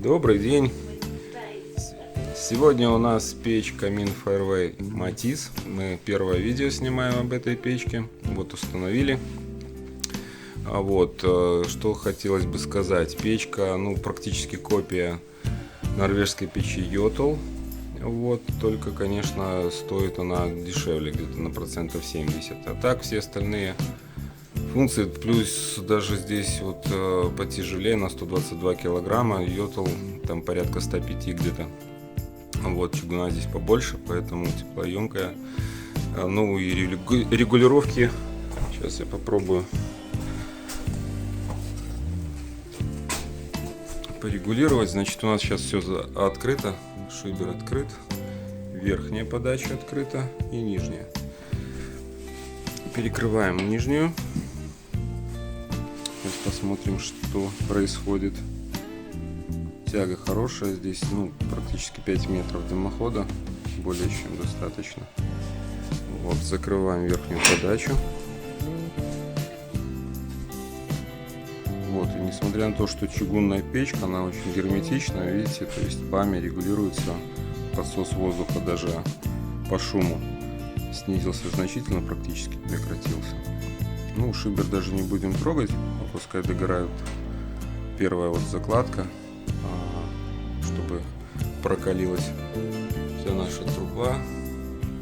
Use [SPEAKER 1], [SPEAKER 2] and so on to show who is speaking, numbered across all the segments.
[SPEAKER 1] Добрый день! Сегодня у нас печь камин Fairway Matisse. Мы первое видео снимаем об этой печке. Вот установили. Что хотелось бы сказать. Печка, практически копия норвежской печи Йотл. Только, конечно, стоит она дешевле, где-то на процентов 70. А так все остальные функции, плюс даже здесь потяжелее, на 122 килограмма, Йотл там порядка 105 где-то. Чугуна здесь побольше, поэтому теплоемкая. И регулировки. Сейчас я попробую порегулировать. Значит, у нас сейчас все открыто. Шибер открыт. Верхняя подача открыта и нижняя. Перекрываем нижнюю. Сейчас посмотрим, что происходит. Тяга хорошая. Здесь практически 5 метров дымохода. Более чем достаточно. Закрываем верхнюю подачу. И несмотря на то, что чугунная печка, она очень герметичная, видите, то есть пами регулируется, подсос воздуха даже по шуму снизился значительно, практически прекратился. Шибер даже не будем трогать, пускай догорают. Первая закладка, чтобы прокалилась вся наша труба,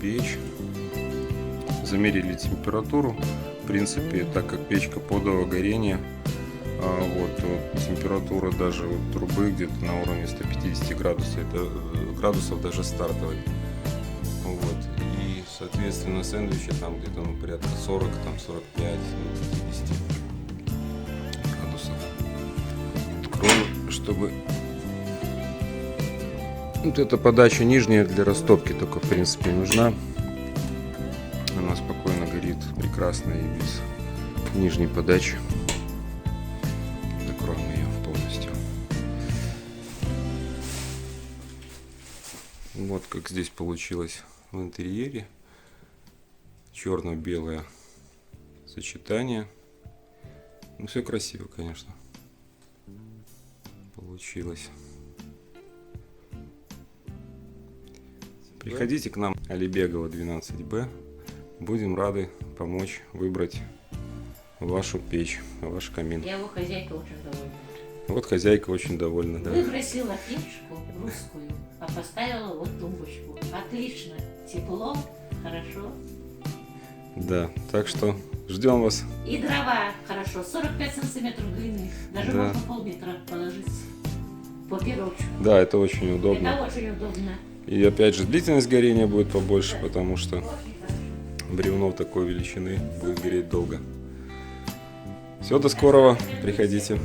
[SPEAKER 1] печь. Замерили температуру. В принципе, так как печка подового горения, температура даже трубы где-то на уровне 150 градусов, это градусов даже стартовой. И соответственно сэндвичи там где-то порядка 40, 45, 50 градусов. Открою, чтобы эта подача нижняя для растопки только в принципе нужна. Она спокойно горит прекрасно и без нижней подачи. Закроем ее полностью. Как здесь получилось в интерьере. Черно-белое сочетание. Все красиво, конечно, получилось. Приходите к нам, Алибегова 12Б. Будем рады помочь выбрать вашу печь, ваш камин.
[SPEAKER 2] Я его хозяйка очень довольна.
[SPEAKER 1] Хозяйка очень довольна, да.
[SPEAKER 2] Выбросила печку русскую, а поставила тумбочку. Отлично, тепло, хорошо.
[SPEAKER 1] Да, так что ждем вас.
[SPEAKER 2] И дрова хорошо, 45 сантиметров длины. Даже можно пол-метра положить по пирожку.
[SPEAKER 1] Да, это очень удобно.
[SPEAKER 2] Это очень удобно.
[SPEAKER 1] И опять же длительность горения будет побольше, потому что бревно такой величины будет гореть долго. Все, до скорого, приходите.